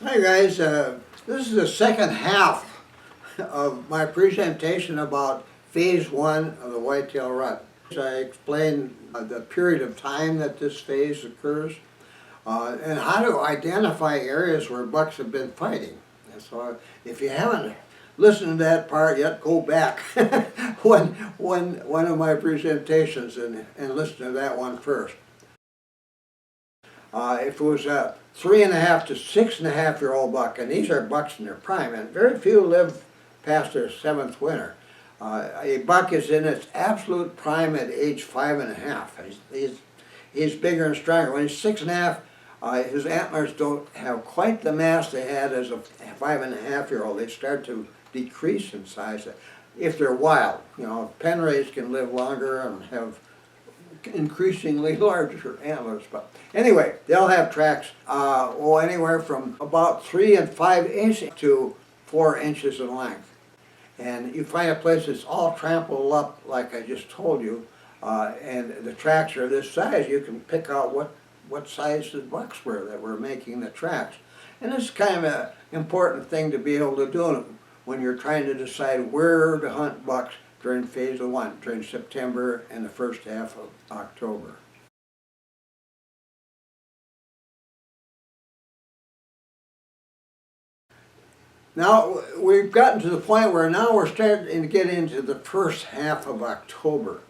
Hi guys, this is the second half of my presentation about phase one of the whitetail rut. I explained the period of time that this phase occurs and how to identify areas where bucks have been fighting. And so if you haven't listened to that part yet, go back one of my presentations and listen to that one first. If it was a 3.5 to 6.5 year old buck, and these are bucks in their prime, and very few live past their 7th winter. A buck is in its absolute prime at age 5.5. He's bigger and stronger. When he's 6.5, his antlers don't have quite the mass they had as a 5.5 year old. They start to decrease in size if they're wild. You know, pen raised can live longer and have increasingly larger antlers, but anyway, they'll have tracks anywhere from about 3 5/8 to 4 inches in length. And you find a place that's all trampled up like I just told you, and the tracks are this size. You can pick out what size the bucks were that were making the tracks. And this is kind of an important thing to be able to do when you're trying to decide where to hunt bucks during phase one, during September and the first half of October. Now we've gotten to the point where now we're starting to get into the first half of October.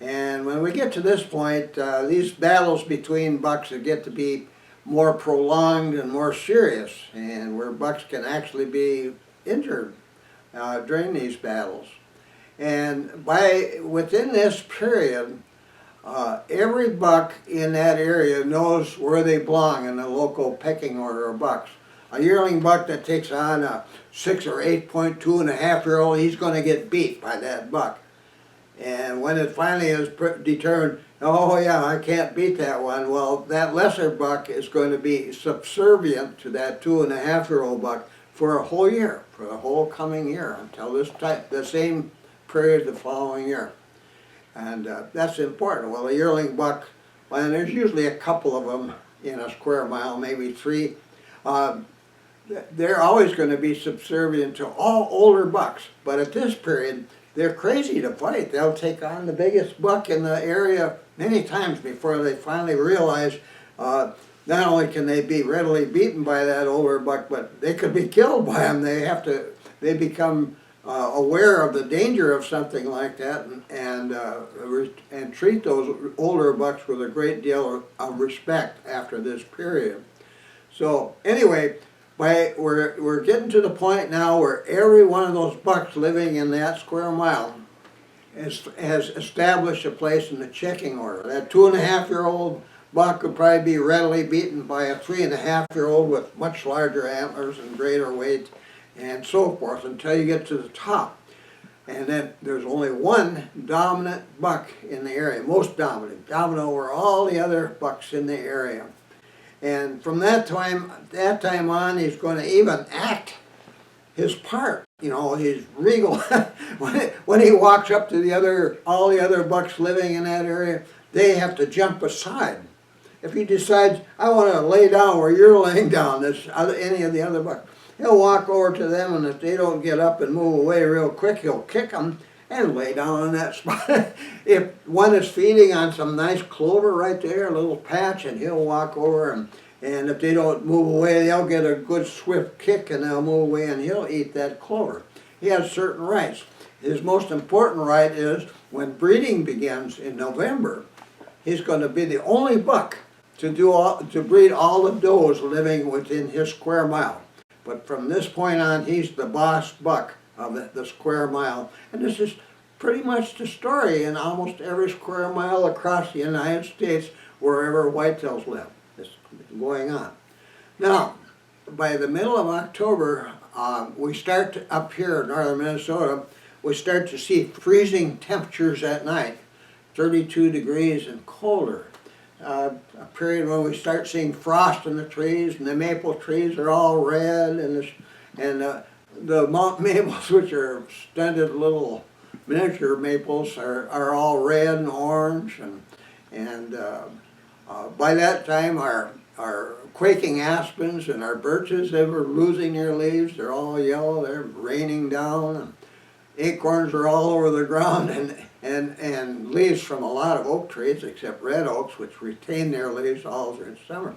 And when we get to this point, these battles between bucks get to be more prolonged and more serious, and where bucks can actually be injured during these battles. And within this period, every buck in that area knows where they belong in the local pecking order of bucks. A yearling buck that takes on a 6 or 8.2.5 year old, he's going to get beat by that buck. And when it finally is determined, oh yeah, I can't beat that one, well, that lesser buck is going to be subservient to that 2.5 year old buck for a whole year, for the whole coming year, until the same period the following year. And that's important. Well, a yearling buck, and there's usually a couple of them in a square mile, maybe 3, they're always going to be subservient to all older bucks. But at this period, they're crazy to fight. They'll take on the biggest buck in the area many times before they finally realize not only can they be readily beaten by that older buck, but they could be killed by him. They become aware of the danger of something like that, and treat those older bucks with a great deal of respect after this period. So anyway, we're getting to the point now where every one of those bucks living in that square mile has established a place in the checking order. That 2.5 year old buck could probably be readily beaten by a 3.5 year old with much larger antlers and greater weight, and so forth, until you get to the top. And then there's only one dominant buck in the area, most dominant over all the other bucks in the area. And from that time on, he's going to even act his part. You know, he's regal. When he walks up to all the other bucks living in that area, they have to jump aside. If he decides, I want to lay down where you're laying down, any of the other bucks, he'll walk over to them, and if they don't get up and move away real quick, he'll kick them and lay down on that spot. If one is feeding on some nice clover right there, a little patch, and he'll walk over, and if they don't move away, they'll get a good swift kick and they'll move away, and he'll eat that clover. He has certain rights. His most important right is when breeding begins in November, he's going to be the only buck to breed all the does living within his square mile. But from this point on, he's the boss buck of the square mile. And this is pretty much the story in almost every square mile across the United States, wherever whitetails live. It's going on. Now, by the middle of October, we start up here in northern Minnesota, we start to see freezing temperatures at night, 32 degrees and colder. A period when we start seeing frost in the trees, and the maple trees are all red, and the mountain maples, which are stunted little miniature maples, are all red and orange, and by that time our our quaking aspens and our birches, they were losing their leaves. They're all yellow, they're raining down. And acorns are all over the ground, and leaves from a lot of oak trees, except red oaks, which retain their leaves all through the summer.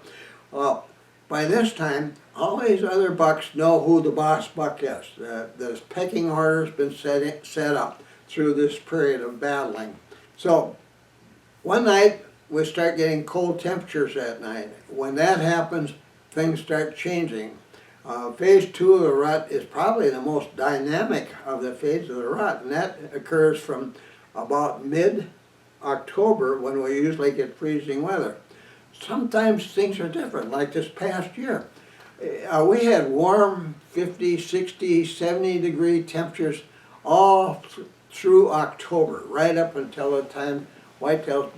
Well, by this time, all these other bucks know who the boss buck is. The pecking order has been set up through this period of battling. So, one night, we start getting cold temperatures at night. When that happens, things start changing. Phase 2 of the rut is probably the most dynamic of the phases of the rut, and that occurs from about mid-October, when we usually get freezing weather. Sometimes things are different, like this past year. We had warm 50, 60, 70 degree temperatures all through October, right up until the time whitetails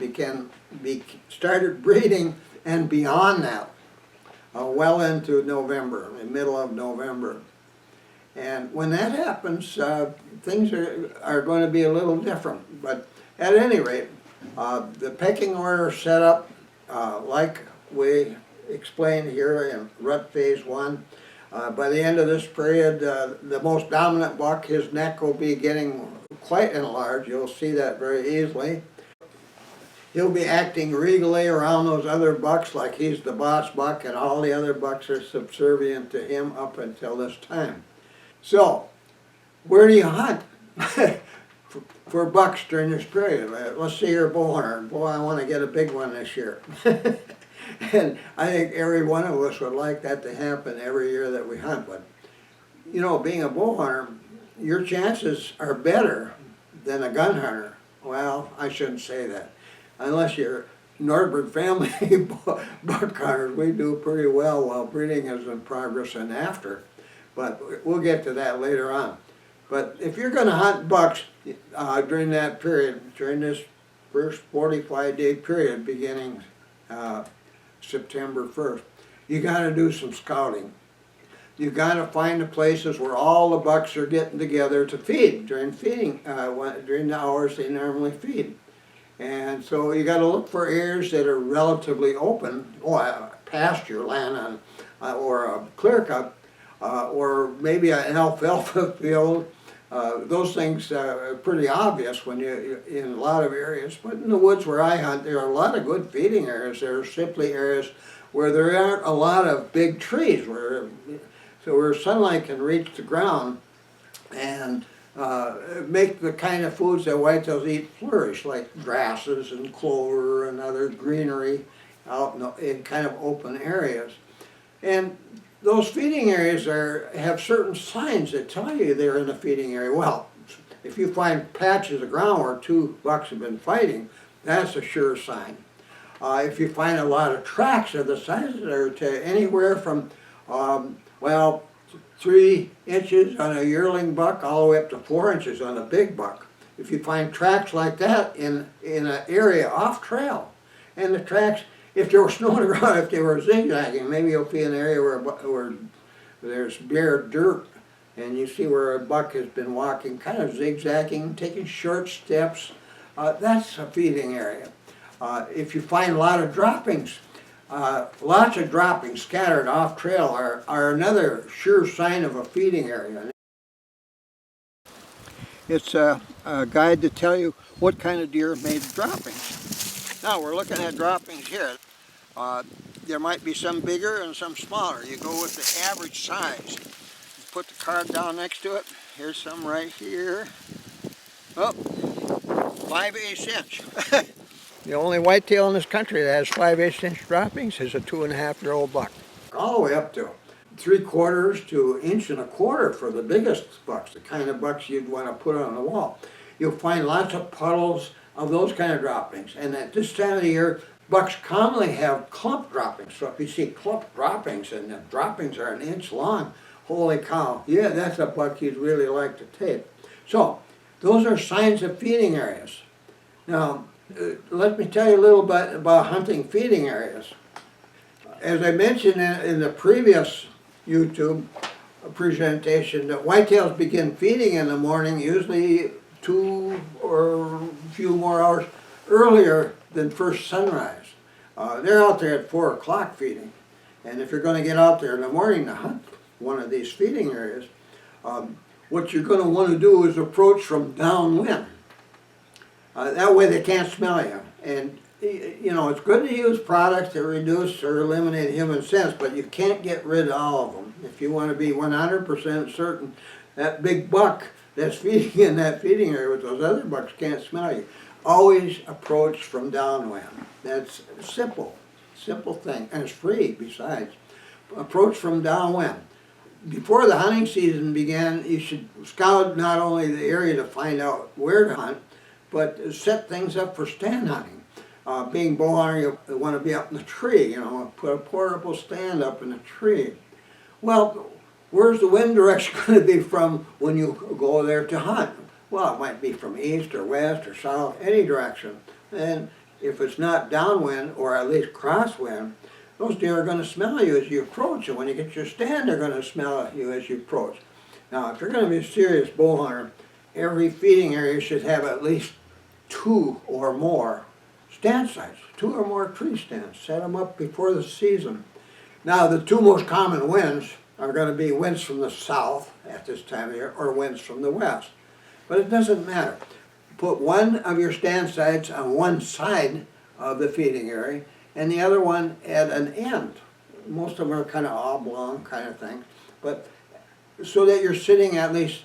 started breeding, and beyond that, well into November, the middle of November. And when that happens, things are going to be a little different. But at any rate, the pecking order set up like we explained here in rut phase 1. By the end of this period, the most dominant buck, his neck will be getting quite enlarged. You'll see that very easily. He'll be acting regally around those other bucks like he's the boss buck, and all the other bucks are subservient to him up until this time. So, where do you hunt for bucks during this period? Let's say you're a bow hunter. Boy, I want to get a big one this year. And I think every one of us would like that to happen every year that we hunt. But, you know, being a bow hunter, your chances are better than a gun hunter. Well, I shouldn't say that. Unless you're Nordberg family buck hunters, we do pretty well while breeding is in progress and after. But we'll get to that later on. But if you're going to hunt bucks during that period, during this first 45-day period beginning September 1st, you got to do some scouting. You got to find the places where all the bucks are getting together to feed during during the hours they normally feed. And so you got to look for areas that are relatively open, or pasture land or a clear cut, or maybe an alfalfa field. Those things are pretty obvious when you're in a lot of areas. But in the woods where I hunt, there are a lot of good feeding areas. There are simply areas where there aren't a lot of big trees, where sunlight can reach the ground and make the kind of foods that whitetails eat flourish, like grasses and clover and other greenery out in kind of open areas. And those feeding areas have certain signs that tell you they're in a feeding area. Well, if you find patches of ground where two bucks have been fighting, that's a sure sign. If you find a lot of tracks of the sizes that are to anywhere from, 3 inches on a yearling buck all the way up to 4 inches on a big buck. If you find tracks like that in an area off trail, and the tracks, if there was snow on the ground, if they were zigzagging, maybe you'll see an area where there's bare dirt, and you see where a buck has been walking, kind of zigzagging, taking short steps. That's a feeding area. If you find a lot of droppings, lots of droppings scattered off trail are another sure sign of a feeding area. It's a guide to tell you what kind of deer made droppings. Now we're looking at droppings here. There might be some bigger and some smaller. You go with the average size. You put the card down next to it. Here's some right here. Oh, 5/8 inch. The only whitetail in this country that has 5/8 inch droppings is a 2.5-year-old buck. All the way up to 3/4 to 1.25 inches for the biggest bucks, the kind of bucks you'd want to put on the wall. You'll find lots of puddles of those kind of droppings. And at this time of the year, bucks commonly have clump droppings. So if you see clump droppings and the droppings are 1 inch long, holy cow, yeah, that's a buck you'd really like to take. So those are signs of feeding areas. Now, let me tell you a little bit about hunting feeding areas. As I mentioned in the previous YouTube presentation, that whitetails begin feeding in the morning, usually 2 or a few more hours earlier than first sunrise. They're out there at 4 o'clock feeding. And if you're going to get out there in the morning to hunt one of these feeding areas, what you're going to want to do is approach from downwind. That way they can't smell you. And you know, it's good to use products that reduce or eliminate human scents, but you can't get rid of all of them. If you want to be 100% certain that big buck that's feeding in that feeding area with those other bucks can't smell you, always approach from downwind. That's simple thing, and it's free besides. Approach from downwind. Before the hunting season began, you should scout not only the area to find out where to hunt, but set things up for stand hunting. Being bow hunter, you want to be up in the tree, you know, put a portable stand up in the tree. Well, where's the wind direction going to be from when you go there to hunt? Well, it might be from east or west or south, any direction. And if it's not downwind or at least crosswind, those deer are going to smell you as you approach. And when you get your stand, they're going to smell you as you approach. Now, if you're going to be a serious bow hunter, every feeding area should have at least 2 or more stand sites, 2 or more tree stands. Set them up before the season. Now, the 2 most common winds are going to be winds from the south at this time of year or winds from the west. But it doesn't matter. Put one of your stand sites on one side of the feeding area and the other one at an end. Most of them are kind of oblong kind of thing, but so that you're sitting at least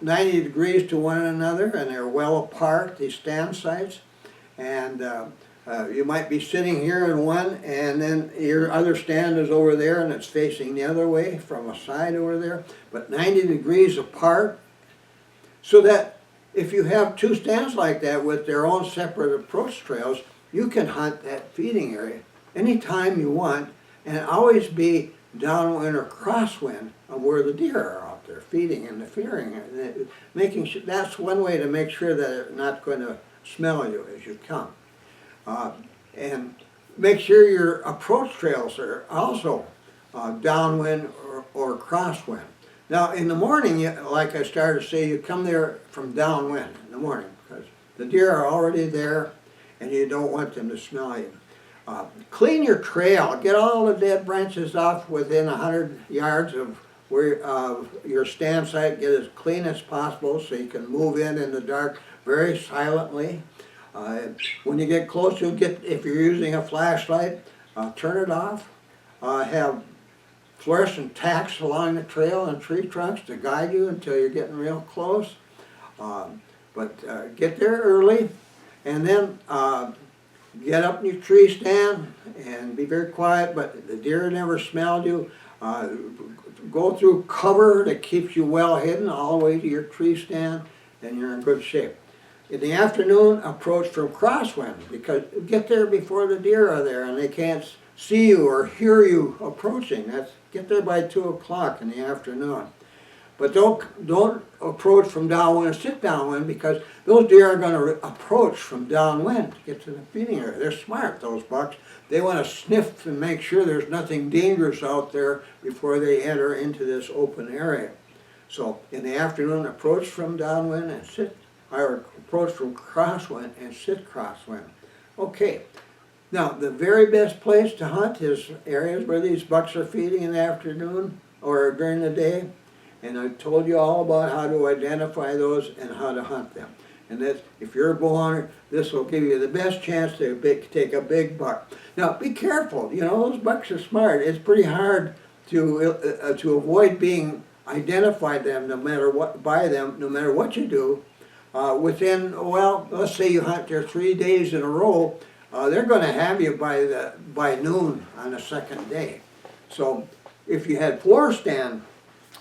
90 degrees to one another and they're well apart, these stand sites. And you might be sitting here in one and then your other stand is over there and it's facing the other way from a side over there, but 90 degrees apart, so that if you have 2 stands like that with their own separate approach trails, you can hunt that feeding area anytime you want and always be downwind or crosswind of where the deer are out there feeding in the feeding area. Making sure, that's one way to make sure that they're not going to smell you as you come. And make sure your approach trails are also downwind or crosswind. Now in the morning, like I started to say, you come there from downwind in the morning because the deer are already there and you don't want them to smell you. Clean your trail. Get all the dead branches off within 100 yards of where your stand site. Get as clean as possible so you can move in the dark very silently. When you get close, you'll get, if you're using a flashlight, turn it off. Have fluorescent tacks along the trail and tree trunks to guide you until you're getting real close. But get there early and then get up in your tree stand and be very quiet, but the deer never smelled you. Go through cover that keeps you well hidden all the way to your tree stand, and you're in good shape. In the afternoon, approach from crosswind, because get there before the deer are there and they can't see you or hear you approaching. Get there by 2 o'clock in the afternoon. But don't approach from downwind, sit downwind, because those deer are going to approach from downwind to get to the feeding area. They're smart, those bucks. They want to sniff and make sure there's nothing dangerous out there before they enter into this open area. So in the afternoon, approach from downwind and sit, or approach from crosswind and sit crosswind. Okay. Now, the very best place to hunt is areas where these bucks are feeding in the afternoon or during the day. And I told you all about how to identify those and how to hunt them. And that if you're a bow hunter, this will give you the best chance to take a big buck. Now, be careful. You know, those bucks are smart. It's pretty hard to avoid being identified by them, no matter what you do. Within, well, let's say you hunt there 3 days in a row, they're going to have you by noon on the second day. So if you had floor stand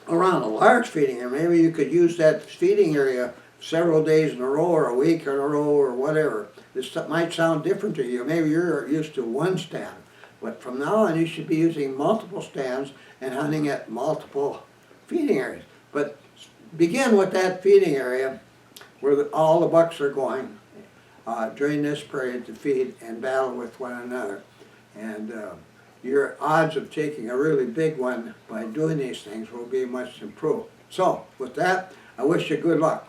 around a large feeding area, maybe you could use that feeding area several days in a row or a week in a row or whatever. This might sound different to you. Maybe you're used to one stand. But from now on, you should be using multiple stands and hunting at multiple feeding areas. But begin with that feeding area where all the bucks are going during this period to feed and battle with one another. And your odds of taking a really big one by doing these things will be much improved. So, with that, I wish you good luck.